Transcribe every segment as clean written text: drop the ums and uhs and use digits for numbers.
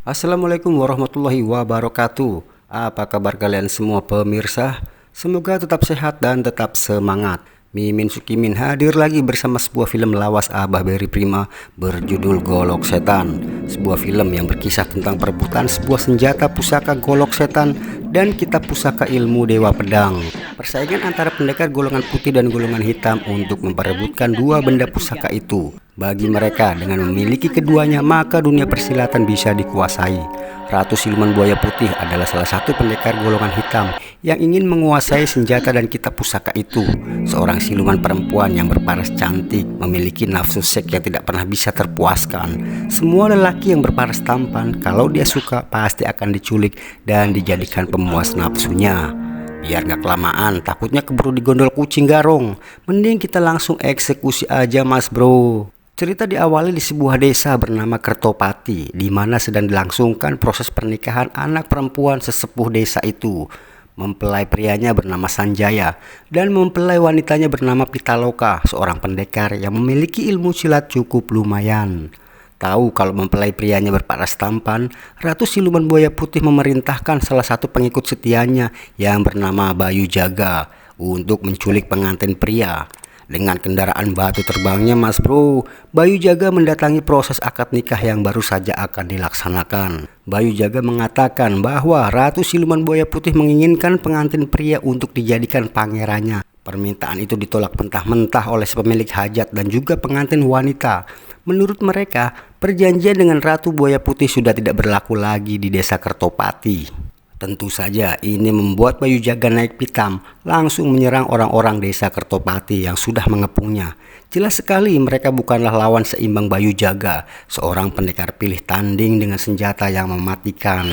Assalamualaikum warahmatullahi wabarakatuh. Apa kabar kalian semua pemirsa? Semoga tetap sehat dan tetap semangat. Mimin Sukimin hadir lagi bersama sebuah film lawas Abah Berry Prima berjudul Golok Setan. Sebuah film yang berkisah tentang perebutan sebuah senjata pusaka golok setan dan kitab pusaka ilmu Dewa Pedang. Persaingan antara pendekar golongan putih dan golongan hitam untuk memperebutkan dua benda pusaka itu. Bagi mereka, dengan memiliki keduanya, maka dunia persilatan bisa dikuasai. Ratu Siluman Buaya Putih adalah salah satu pendekar golongan hitam yang ingin menguasai senjata dan kitab pusaka itu. Seorang siluman perempuan yang berparas cantik, memiliki nafsu seks yang tidak pernah bisa terpuaskan. Semua lelaki yang berparas tampan, kalau dia suka pasti akan diculik dan dijadikan pemuas nafsunya. Biar gak kelamaan, takutnya keburu digondol kucing garong. Mending kita langsung eksekusi aja mas bro. Cerita diawali di sebuah desa bernama Kertopati, di mana sedang dilangsungkan proses pernikahan anak perempuan sesepuh desa itu. Mempelai prianya bernama Sanjaya dan mempelai wanitanya bernama Pitaloka, seorang pendekar yang memiliki ilmu silat cukup lumayan. Tahu kalau mempelai prianya berparas tampan, Ratu Siluman Buaya Putih memerintahkan salah satu pengikut setianya yang bernama Bayu Jaga untuk menculik pengantin pria. Dengan kendaraan batu terbangnya mas bro, Bayu Jaga mendatangi proses akad nikah yang baru saja akan dilaksanakan. Bayu Jaga mengatakan bahwa Ratu Siluman Buaya Putih menginginkan pengantin pria untuk dijadikan pangerannya. Permintaan itu ditolak mentah-mentah oleh pemilik hajat dan juga pengantin wanita. Menurut mereka, perjanjian dengan Ratu Buaya Putih sudah tidak berlaku lagi di desa Kertopati. Tentu saja ini membuat Bayu Jaga naik pitam, langsung menyerang orang-orang desa Kertopati yang sudah mengepungnya. Jelas sekali mereka bukanlah lawan seimbang Bayu Jaga, seorang pendekar pilih tanding dengan senjata yang mematikan.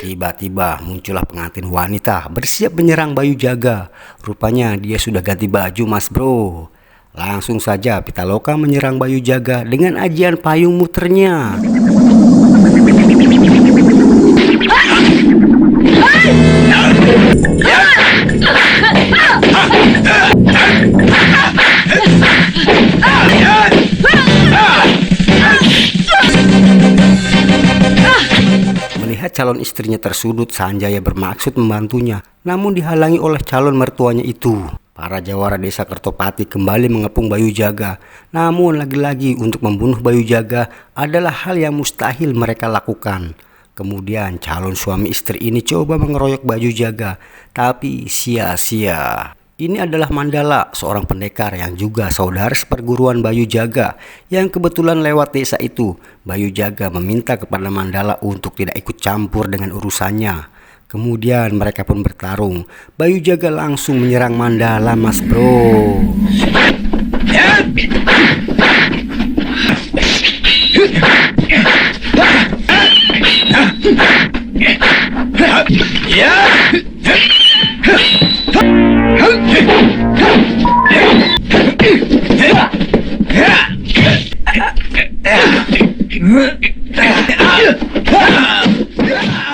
Tiba-tiba muncullah pengantin wanita bersiap menyerang Bayu Jaga. Rupanya dia sudah ganti baju mas bro. Langsung saja Pitaloka menyerang Bayu Jaga dengan ajian payung muternya. Melihat calon istrinya tersudut, Sanjaya bermaksud membantunya, namun dihalangi oleh calon mertuanya itu. Para jawara desa Kertopati kembali mengepung Bayu Jaga. Namun lagi-lagi untuk membunuh Bayu Jaga adalah hal yang mustahil mereka lakukan. Kemudian calon suami istri ini coba mengeroyok Bayu Jaga, tapi sia-sia. Ini adalah Mandala, seorang pendekar yang juga saudara seperguruan Bayu Jaga yang kebetulan lewat desa itu. Bayu Jaga meminta kepada Mandala untuk tidak ikut campur dengan urusannya. Kemudian mereka pun bertarung. Bayu Jaga langsung menyerang Mandala mas bro.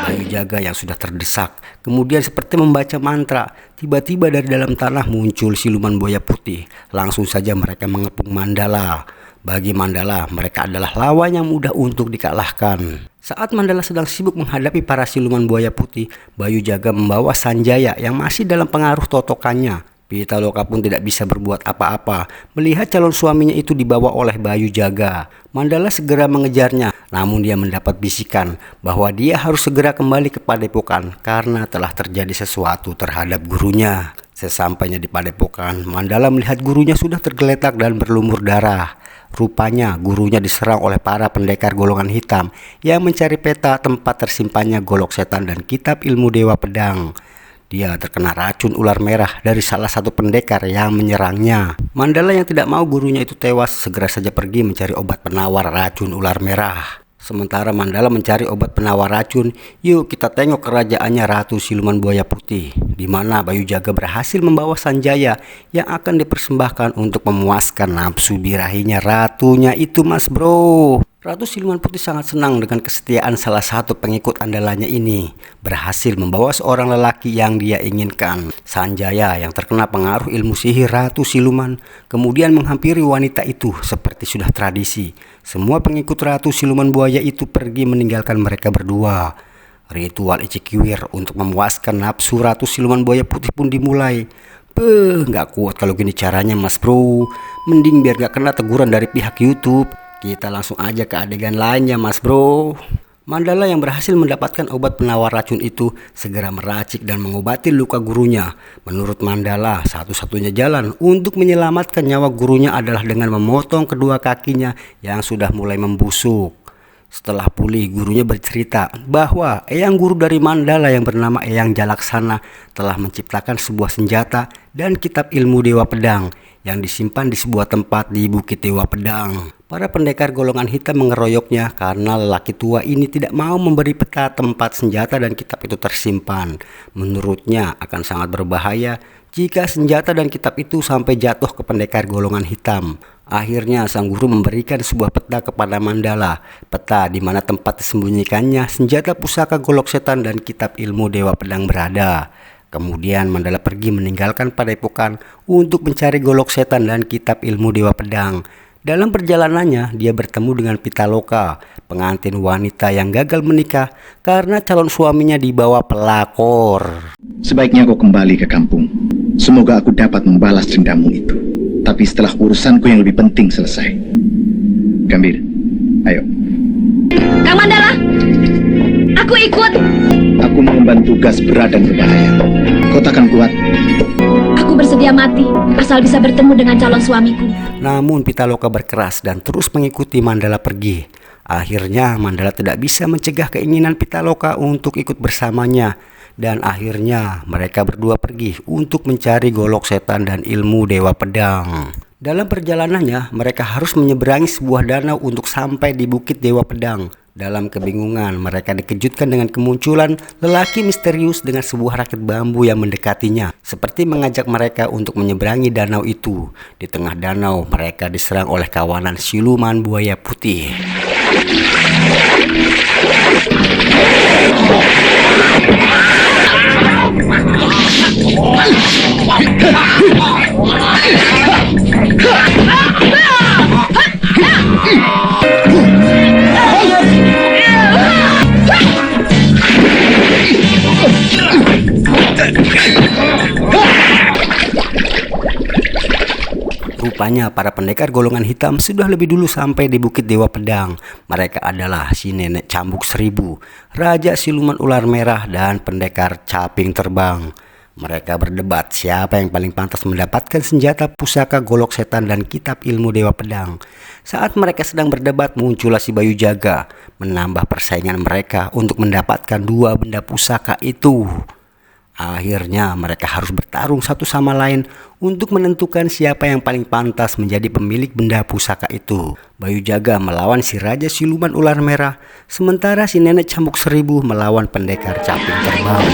Bayu Jaga yang sudah terdesak kemudian seperti membaca mantra, tiba-tiba dari dalam tanah muncul Siluman Buaya Putih. Langsung saja mereka mengepung Mandala. Bagi Mandala, mereka adalah lawan yang mudah untuk dikalahkan. Saat Mandala sedang sibuk menghadapi para Siluman Buaya Putih, Bayu Jaga membawa Sanjaya yang masih dalam pengaruh totokannya. Pitaloka pun tidak bisa berbuat apa-apa melihat calon suaminya itu dibawa oleh Bayu Jaga. Mandala segera mengejarnya, namun dia mendapat bisikan bahwa dia harus segera kembali ke padepokan karena telah terjadi sesuatu terhadap gurunya. Sesampainya di padepokan, Mandala melihat gurunya sudah tergeletak dan berlumur darah. Rupanya gurunya diserang oleh para pendekar golongan hitam yang mencari peta tempat tersimpannya golok setan dan kitab ilmu Dewa Pedang. Dia terkena racun ular merah dari salah satu pendekar yang menyerangnya. Mandala yang tidak mau gurunya itu tewas segera saja pergi mencari obat penawar racun ular merah. Sementara Mandala mencari obat penawar racun, yuk kita tengok kerajaannya Ratu Siluman Buaya Putih, di mana Bayu Jaga berhasil membawa Sanjaya yang akan dipersembahkan untuk memuaskan nafsu birahinya ratunya itu mas bro. Ratu Siluman Putih sangat senang dengan kesetiaan salah satu pengikut andalannya ini. Berhasil membawa seorang lelaki yang dia inginkan. Sanjaya yang terkena pengaruh ilmu sihir Ratu Siluman kemudian menghampiri wanita itu seperti sudah tradisi. Semua pengikut Ratu Siluman Buaya itu pergi meninggalkan mereka berdua. Ritual Icikiwir untuk memuaskan nafsu Ratu Siluman Buaya Putih pun dimulai. Nggak kuat kalau gini caranya mas bro. Mending biar gak kena teguran dari pihak YouTube, kita langsung aja ke adegan lainnya mas bro. Mandala yang berhasil mendapatkan obat penawar racun itu segera meracik dan mengobati luka gurunya. Menurut Mandala, satu-satunya jalan untuk menyelamatkan nyawa gurunya adalah dengan memotong kedua kakinya yang sudah mulai membusuk. Setelah pulih, gurunya bercerita bahwa eyang guru dari Mandala yang bernama Eyang Jalaksana telah menciptakan sebuah senjata dan kitab ilmu Dewa Pedang yang disimpan di sebuah tempat di Bukit Dewa Pedang. Para pendekar golongan hitam mengeroyoknya karena lelaki tua ini tidak mau memberi peta tempat senjata dan kitab itu tersimpan. Menurutnya akan sangat berbahaya jika senjata dan kitab itu sampai jatuh ke pendekar golongan hitam. Akhirnya sang guru memberikan sebuah peta kepada Mandala. Peta di mana tempat disembunyikannya senjata pusaka golok setan dan kitab ilmu Dewa Pedang berada. Kemudian Mandala pergi meninggalkan padepokan untuk mencari golok setan dan kitab ilmu Dewa Pedang. Dalam perjalanannya dia bertemu dengan Pitaloka, pengantin wanita yang gagal menikah karena calon suaminya dibawa pelakor. Sebaiknya kau kembali ke kampung. Semoga aku dapat membalas dendammu itu. Tapi setelah urusanku yang lebih penting selesai. Gambir, ayo. Kang Mandala, aku ikut. Aku mengemban tugas berat dan berbahaya. Kau takkan kuat. Aku bersedia mati, asal bisa bertemu dengan calon suamiku. Namun Pitaloka berkeras dan terus mengikuti Mandala pergi. Akhirnya Mandala tidak bisa mencegah keinginan Pitaloka untuk ikut bersamanya. Dan akhirnya mereka berdua pergi untuk mencari golok setan dan ilmu Dewa Pedang. Dalam perjalanannya mereka harus menyeberangi sebuah danau untuk sampai di Bukit Dewa Pedang. Dalam kebingungan mereka dikejutkan dengan kemunculan lelaki misterius dengan sebuah rakit bambu yang mendekatinya, seperti mengajak mereka untuk menyeberangi danau itu. Di tengah danau mereka diserang oleh kawanan siluman buaya putih. Rupanya para pendekar golongan hitam sudah lebih dulu sampai di Bukit Dewa Pedang. Mereka adalah si Nenek Cambuk Seribu, Raja Siluman Ular Merah, dan pendekar Caping Terbang. Mereka berdebat siapa yang paling pantas mendapatkan senjata pusaka golok setan dan kitab ilmu Dewa Pedang. Saat mereka sedang berdebat, muncullah si Bayu Jaga, menambah persaingan mereka untuk mendapatkan dua benda pusaka itu. Akhirnya mereka harus bertarung satu sama lain untuk menentukan siapa yang paling pantas menjadi pemilik benda pusaka itu. Bayu Jaga melawan si Raja Siluman Ular Merah, sementara si Nenek Cambuk Seribu melawan pendekar Caping Terbang.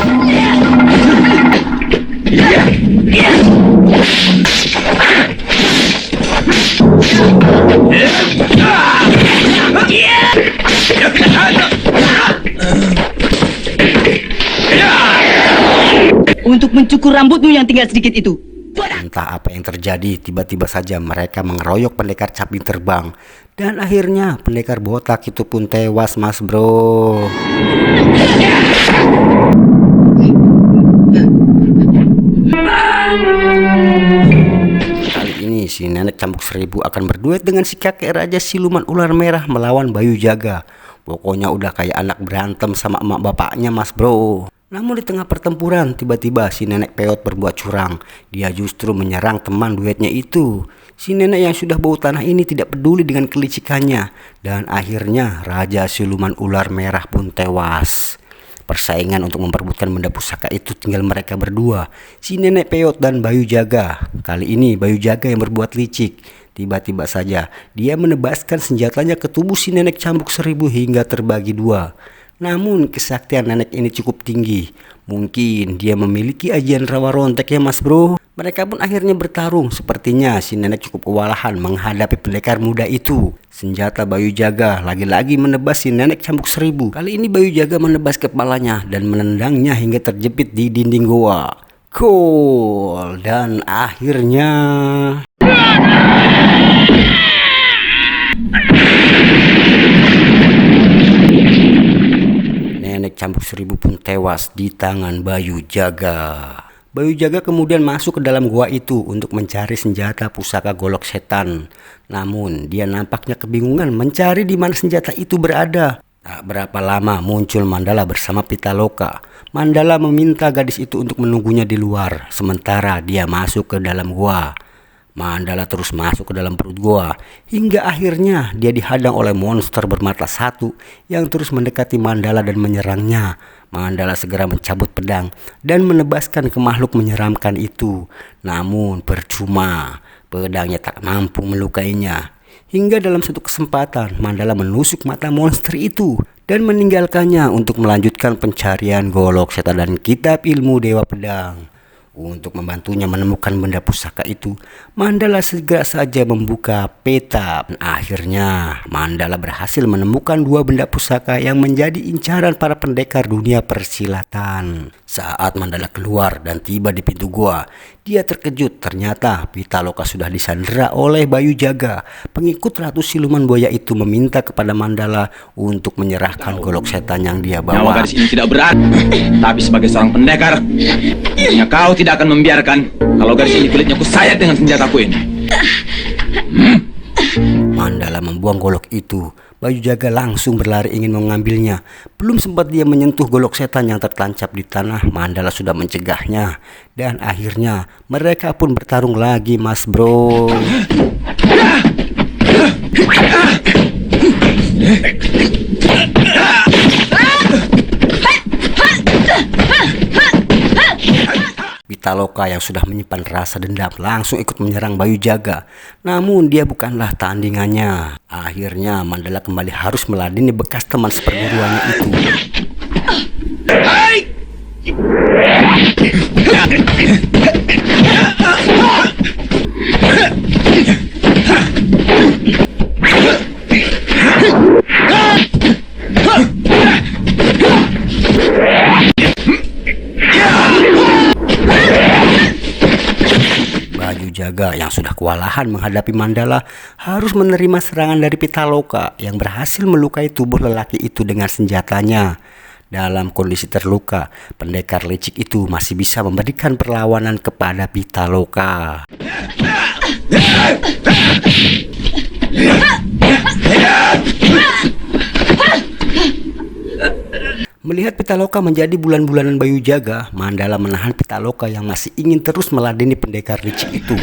Untuk mencukur rambutmu yang tinggal sedikit itu. Entah apa yang terjadi, tiba-tiba saja mereka mengeroyok pendekar Caping Terbang. Dan akhirnya pendekar botak itu pun tewas mas bro. Kali ini si Nenek Cambuk Seribu akan berduet dengan si kakek Raja Siluman Ular Merah melawan Bayu Jaga. Pokoknya udah kayak anak berantem sama emak bapaknya mas bro. Namun di tengah pertempuran tiba-tiba si Nenek Peot berbuat curang. Dia justru menyerang teman duetnya itu. Si nenek yang sudah bau tanah ini tidak peduli dengan kelicikannya. Dan akhirnya Raja Siluman Ular Merah pun tewas. Persaingan untuk memperebutkan benda pusaka itu tinggal mereka berdua, si Nenek Peot dan Bayu Jaga. Kali ini Bayu Jaga yang berbuat licik. Tiba-tiba saja dia menebaskan senjatanya ke tubuh si Nenek Cambuk Seribu hingga terbagi dua. Namun kesaktian nenek ini cukup tinggi. Mungkin dia memiliki ajian rawa rontek ya mas bro. Mereka pun akhirnya bertarung. Sepertinya si nenek cukup kewalahan menghadapi pendekar muda itu. Senjata Bayu Jaga lagi-lagi menebas si nenek cambuk 1000. Kali ini Bayu Jaga menebas kepalanya dan menendangnya hingga terjepit di dinding goa. Cool. Dan akhirnya nenek cambuk 1000 pun tewas di tangan Bayu Jaga. Bayu Jaga kemudian masuk ke dalam gua itu untuk mencari senjata pusaka golok setan. Namun dia nampaknya kebingungan mencari di mana senjata itu berada. Tak berapa lama muncul Mandala bersama Pitaloka. Mandala meminta gadis itu untuk menunggunya di luar sementara dia masuk ke dalam gua. Mandala terus masuk ke dalam perut gua hingga akhirnya dia dihadang oleh monster bermata satu yang terus mendekati Mandala dan menyerangnya. Mandala segera mencabut pedang dan menebaskan ke makhluk menyeramkan itu. Namun percuma, pedangnya tak mampu melukainya. Hingga dalam satu kesempatan Mandala menusuk mata monster itu dan meninggalkannya untuk melanjutkan pencarian golok setan dan kitab ilmu Dewa Pedang. Untuk membantunya menemukan benda pusaka itu, Mandala segera saja membuka peta. Dan akhirnya Mandala berhasil menemukan 2 benda pusaka yang menjadi incaran para pendekar dunia persilatan. Saat Mandala keluar dan tiba di pintu gua, dia terkejut ternyata Pitaloka sudah disandera oleh Bayu Jaga. Pengikut Ratu Siluman Buaya itu meminta kepada Mandala untuk menyerahkan golok setan yang dia bawa. Nyawa gadis ini tidak berat, tapi sebagai seorang pendekar, tentunya kau tidak akan membiarkan kalau gadis ini kulitnya kusayat dengan senjataku ini. Mandala membuang golok itu. Bayu Jaga langsung berlari ingin mengambilnya. Belum sempat dia menyentuh golok setan yang tertancap di tanah, Mandala sudah mencegahnya. Dan akhirnya mereka pun bertarung lagi, mas bro. Pitaloka yang sudah menyimpan rasa dendam langsung ikut menyerang Bayu Jaga. Namun dia bukanlah tandingannya. Akhirnya Mandala kembali harus meladeni bekas teman seperguruannya itu. Bayu Jaga yang sudah kewalahan menghadapi Mandala harus menerima serangan dari Pitaloka yang berhasil melukai tubuh lelaki itu dengan senjatanya. Dalam kondisi terluka, pendekar licik itu masih bisa memberikan perlawanan kepada Pitaloka. Melihat Pitaloka menjadi bulan-bulanan Bayu Jaga, Mandala menahan Pitaloka yang masih ingin terus meladeni pendekar licik itu.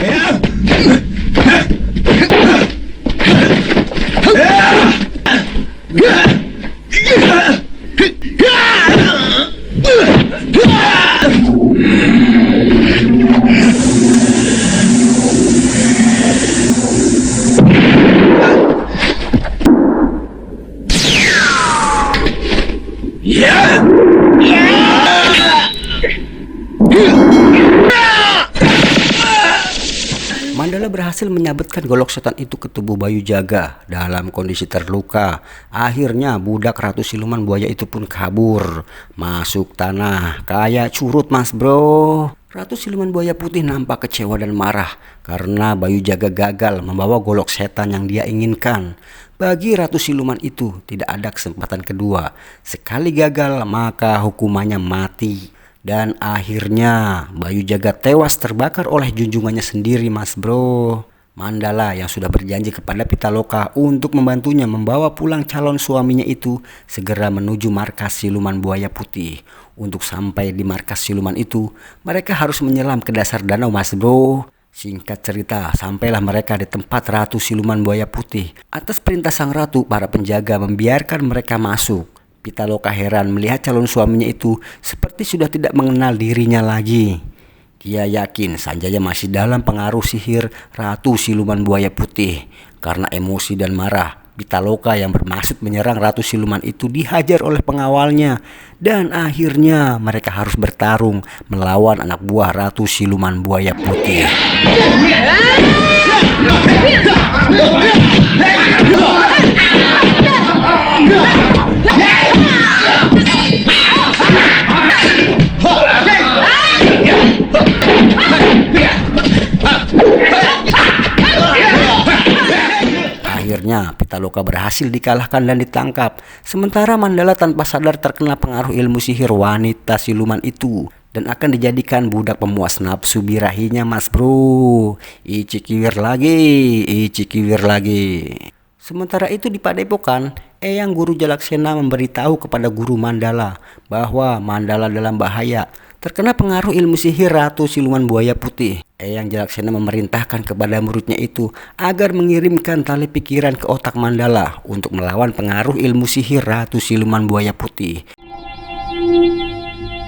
Mandala berhasil menyabetkan golok setan itu ke tubuh Bayu Jaga dalam kondisi terluka. Akhirnya budak Ratu Siluman Buaya itu pun kabur masuk tanah kayak curut, mas bro. Ratu Siluman Buaya Putih nampak kecewa dan marah karena Bayu Jaga gagal membawa golok setan yang dia inginkan. Bagi Ratu Siluman itu tidak ada kesempatan kedua. Sekali gagal maka hukumannya mati. Dan akhirnya Bayu Jaga tewas terbakar oleh junjungannya sendiri, mas bro. Mandala yang sudah berjanji kepada Pitaloka untuk membantunya membawa pulang calon suaminya itu segera menuju markas Siluman Buaya Putih. Untuk sampai di markas siluman itu, mereka harus menyelam ke dasar danau, mas bro. Singkat cerita, sampailah mereka di tempat Ratu Siluman Buaya Putih. Atas perintah sang ratu, para penjaga membiarkan mereka masuk. Pitaloka heran melihat calon suaminya itu seperti sudah tidak mengenal dirinya lagi. Dia yakin Sanjaya masih dalam pengaruh sihir Ratu Siluman Buaya Putih. Karena emosi dan marah, Pitaloka yang bermaksud menyerang Ratu Siluman itu dihajar oleh pengawalnya, dan akhirnya mereka harus bertarung melawan anak buah Ratu Siluman Buaya Putih. Akhirnya Pitaloka berhasil dikalahkan dan ditangkap. Sementara Mandala tanpa sadar terkena pengaruh ilmu sihir wanita siluman itu dan akan dijadikan budak pemuas nafsu birahinya, Mas Bro. Icikiwir lagi. Sementara itu di Padepokan, Eyang Guru Jalaksena memberitahu kepada Guru Mandala bahwa Mandala dalam bahaya, terkena pengaruh ilmu sihir Ratu Siluman Buaya Putih. Eyang Jalaksena memerintahkan kepada muridnya itu agar mengirimkan tali pikiran ke otak Mandala untuk melawan pengaruh ilmu sihir Ratu Siluman Buaya Putih.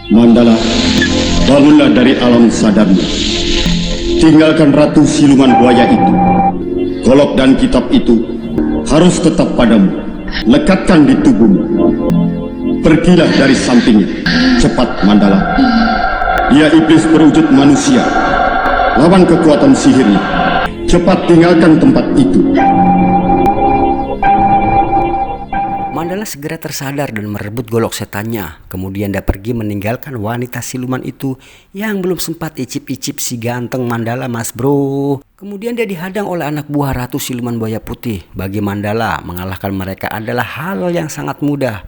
Mandala, bangunlah dari alam sadarmu. Tinggalkan Ratu Siluman Buaya itu. Golok dan kitab itu harus tetap padamu. Lekatkan di tubuhmu. Pergilah dari sampingnya. Cepat, Mandala. Dia iblis berwujud manusia. Lawan kekuatan sihirnya. Cepat tinggalkan tempat itu. Mandala segera tersadar dan merebut golok setannya. Kemudian dia pergi meninggalkan wanita siluman itu yang belum sempat icip-icip si ganteng Mandala, Mas Bro. Kemudian dia dihadang oleh anak buah Ratu Siluman Buaya Putih. Bagi Mandala, mengalahkan mereka adalah hal yang sangat mudah.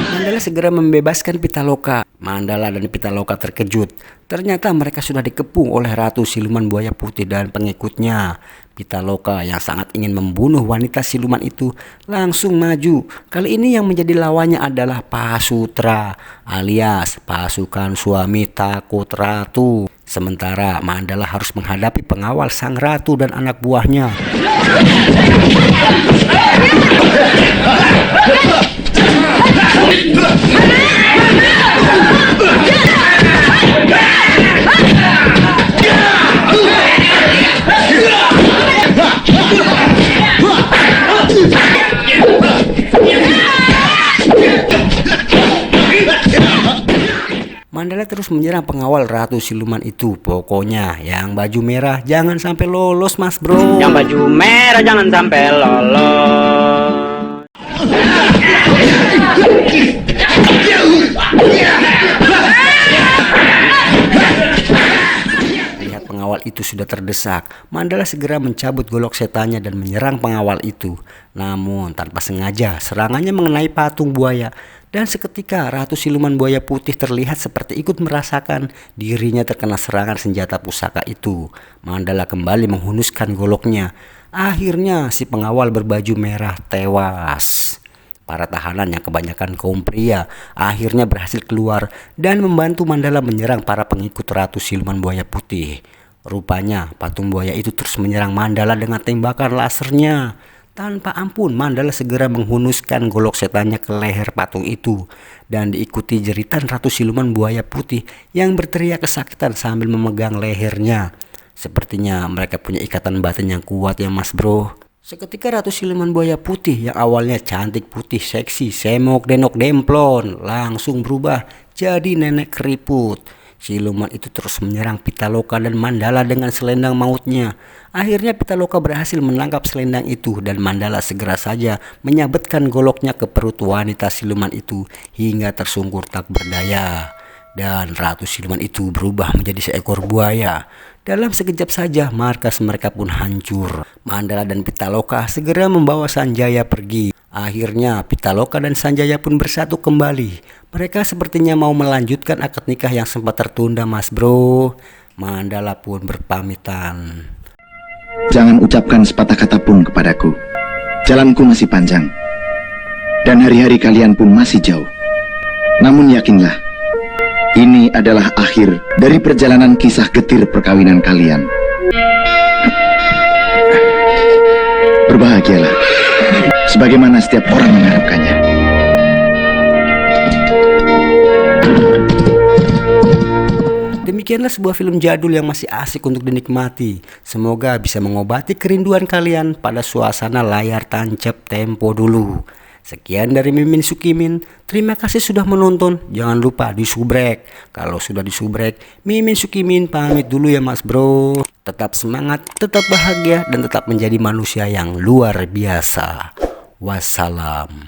Mandala segera membebaskan Pitaloka. Mandala dan Pitaloka terkejut. Ternyata mereka sudah dikepung oleh Ratu Siluman Buaya Putih dan pengikutnya. Pitaloka yang sangat ingin membunuh wanita siluman itu langsung maju. Kali ini yang menjadi lawannya adalah Pasutra alias pasukan suami takut ratu. Sementara Mandala harus menghadapi pengawal sang ratu dan anak buahnya. Mandala terus menyerang pengawal Ratu Siluman itu. Pokoknya yang baju merah jangan sampai lolos, Mas Bro. Yang baju merah jangan sampai lolos. Lihat pengawal itu sudah terdesak, Mandala segera mencabut golok setannya dan menyerang pengawal itu. Namun tanpa sengaja serangannya mengenai patung buaya. Dan seketika Ratu Siluman Buaya Putih terlihat seperti ikut merasakan dirinya terkena serangan senjata pusaka itu. Mandala kembali menghunuskan goloknya. Akhirnya si pengawal berbaju merah tewas. Para tahanan yang kebanyakan kaum pria akhirnya berhasil keluar dan membantu Mandala menyerang para pengikut Ratu Siluman Buaya Putih. Rupanya patung buaya itu terus menyerang Mandala dengan tembakan lasernya. Tanpa ampun, Mandala segera menghunuskan golok setannya ke leher patung itu dan diikuti jeritan Ratu Siluman Buaya Putih yang berteriak kesakitan sambil memegang lehernya. Sepertinya mereka punya ikatan batin yang kuat ya, Mas Bro. Seketika Ratu Siluman Buaya Putih yang awalnya cantik, putih, seksi, semok, denok, demplon langsung berubah jadi nenek keriput. Siluman itu terus menyerang Pitaloka dan Mandala dengan selendang mautnya. Akhirnya Pitaloka berhasil menangkap selendang itu dan Mandala segera saja menyabetkan goloknya ke perut wanita siluman itu hingga tersungkur tak berdaya. Dan Ratu Siluman itu berubah menjadi seekor buaya. Dalam sekejap saja markas mereka pun hancur. Mandala dan Pitaloka segera membawa Sanjaya pergi. Akhirnya Pitaloka dan Sanjaya pun bersatu kembali. Mereka sepertinya mau melanjutkan akad nikah yang sempat tertunda, Mas Bro. Mandala pun berpamitan. Jangan ucapkan sepatah kata pun kepadaku. Jalanku masih panjang. Dan hari-hari kalian pun masih jauh. Namun yakinlah, ini adalah akhir dari perjalanan kisah getir perkawinan kalian. Berbahagialah. sebagaimana setiap orang mengharapkannya. Demikianlah sebuah film jadul yang masih asik untuk dinikmati. Semoga bisa mengobati kerinduan kalian pada suasana layar tancap tempo dulu. Sekian dari Mimin Sukimin. Terima kasih sudah menonton. Jangan lupa disubrek. Kalau sudah disubrek, Mimin Sukimin pamit dulu ya mas bro. Tetap semangat, tetap bahagia, dan tetap menjadi manusia yang luar biasa. Wassalam.